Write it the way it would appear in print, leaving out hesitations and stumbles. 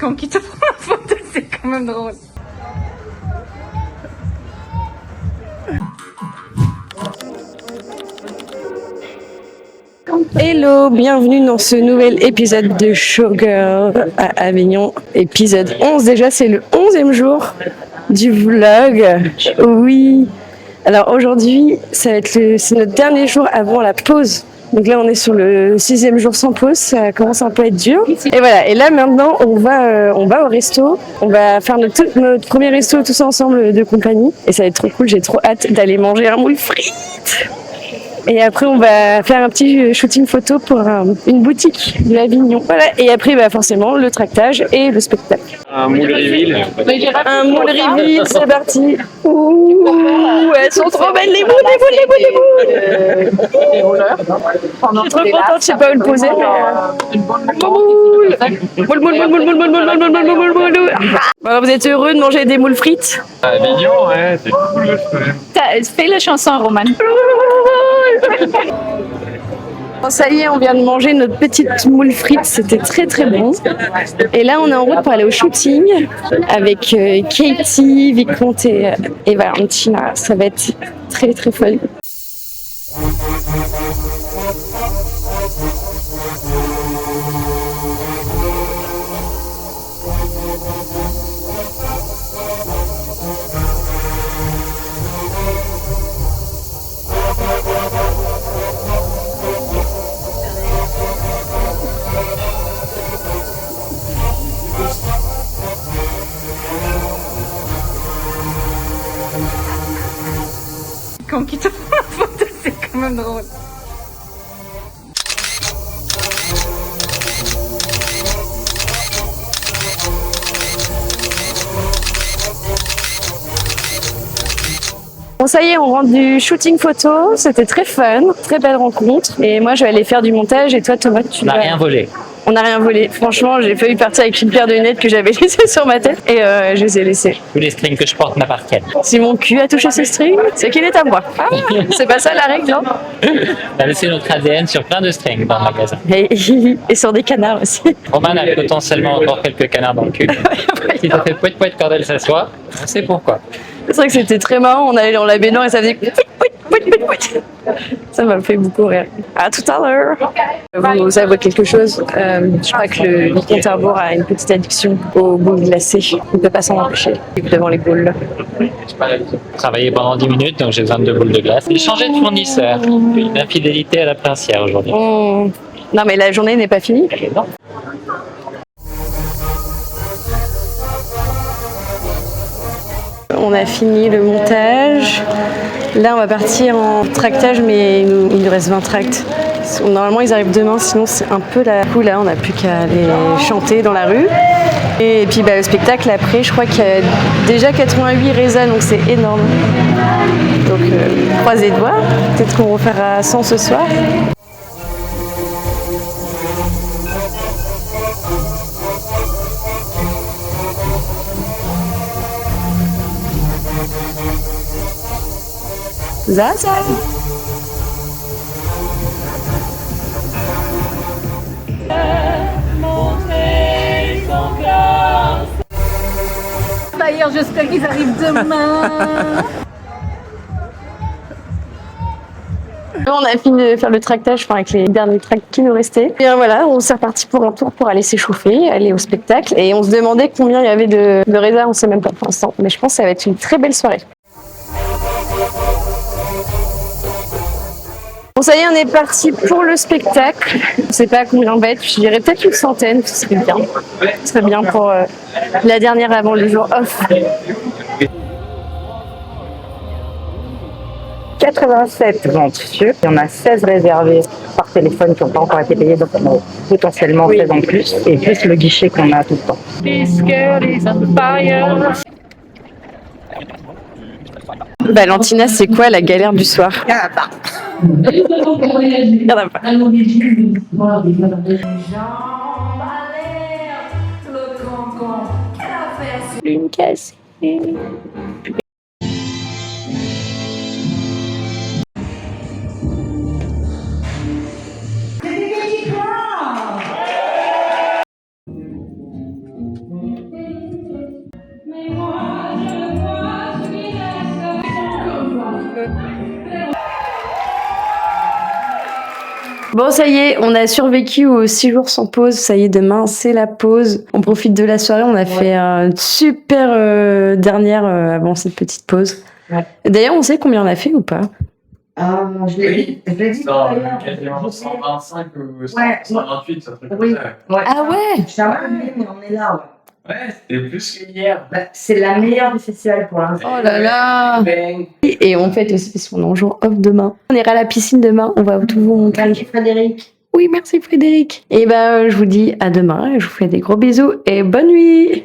Quand qui te prend la photo, c'est quand même drôle. Hello, bienvenue dans ce nouvel épisode de Showgirl à Avignon. Épisode 11 déjà, c'est le 11e jour du vlog. Oui. Alors aujourd'hui, c'est notre dernier jour avant la pause. Donc là, on est sur le 6e jour sans pause, ça commence un peu à être dur. Et voilà, et là maintenant, on va au resto. On va faire notre premier resto tous ensemble de compagnie. Et ça va être trop cool, j'ai trop hâte d'aller manger un moule frites. Et après, on va faire un petit shooting photo pour une boutique de l'Avignon. Voilà. Et après, forcément, le tractage et le spectacle. Un moule reveal. Un moule reveal, c'est parti. Ouh, elles sont trop belles, les moules. Les rollers. Je suis trop contente, je sais pas où le poser. Moule. Alors, vous êtes heureux de manger des moules frites? Avignon, ouais, c'est cool. Fais la chanson, Roman. Bon, ça y est, on vient de manger notre petite moule frite, c'était très très bon. Et là, on est en route pour aller au shooting avec Katie, Vicomte et Valentina. Ça va être très très fun. Quand qui te prend la photo, c'est quand même drôle. Bon, ça y est, on rentre du shooting photo, c'était très fun, très belle rencontre. Et moi, je vais aller faire du montage et toi, Thomas, tu vas... On n'a rien volé. On n'a rien volé. Franchement, j'ai failli partir avec une paire de lunettes que j'avais laissées sur ma tête et je les ai laissées. Tous les strings que je porte m'appartiennent. Si mon cul a touché ce string, c'est qu'il est à moi. Ah, c'est pas ça la règle, non? On a laissé notre ADN sur plein de strings dans le magasin. Et sur des canards aussi. Roman a potentiellement encore quelques canards dans le cul. Si ça fait pouet pouet quand elle s'assoit, on sait pourquoi. C'est vrai que c'était très marrant, on allait dans la baignoire et ça faisait pouit. Ça m'a fait beaucoup rire. À tout à l'heure. Vous avouez quelque chose, je crois que le Vicomte Arbour a une petite addiction aux boules glacées. Il ne peut pas s'en empêcher devant les boules. J'ai travaillé pendant 10 minutes, donc j'ai besoin de 2 boules de glace. J'ai changé de fournisseur. Une infidélité à la princière aujourd'hui. Non mais la journée n'est pas finie. Non. On a fini le montage. Là, on va partir en tractage, mais il nous reste 20 tracts. Normalement, ils arrivent demain, sinon c'est un peu la... Du coup, là, on n'a plus qu'à aller chanter dans la rue. Et puis, le spectacle, après, je crois qu'il y a déjà 88 résas, donc c'est énorme. Donc, croisez les doigts. Peut-être qu'on refera 100 ce soir. Zaza. D'ailleurs, j'espère qu'ils arrivent demain. On a fini de faire le tractage avec les derniers tracts qui nous restaient. Et voilà, on s'est reparti pour un tour pour aller s'échauffer, aller au spectacle. Et on se demandait combien il y avait de raisins, on ne sait même pas pour l'instant. Mais je pense que ça va être une très belle soirée. Bon, ça y est, on est parti pour le spectacle. Je ne sais pas combien on va être, je dirais peut-être une centaine, ce serait bien. Ce serait bien pour la dernière avant le jour off. 87 ventes sûres. Il y en a 16 réservées par téléphone qui n'ont pas encore été payées, donc on a potentiellement 16 en plus, et plus le guichet qu'on a tout le temps. Valentina, c'est quoi la galère du soir? Il n'y en a pas. Une cassée. Bon, ça y est, on a survécu aux 6 jours sans pause. Ça y est, demain, c'est la pause. On profite de la soirée. On a fait une super dernière avant cette petite pause. Ouais. D'ailleurs, on sait combien on a fait ou pas? Je l'ai dit tout à l'heure. Quasiment 125 ou Ouais. 128, ça truc Oui. comme ça. Ah ouais? Mais on est là, ouais. Ouais, c'était plus qu'hier. C'est la meilleure du festival pour l'instant. Oh là là! Et on fête aussi parce qu'on est en jour off demain. On ira à la piscine demain. On va tout vous montrer. Merci Frédéric. Oui, merci Frédéric. Et ben, je vous dis à demain. Je vous fais des gros bisous et bonne nuit.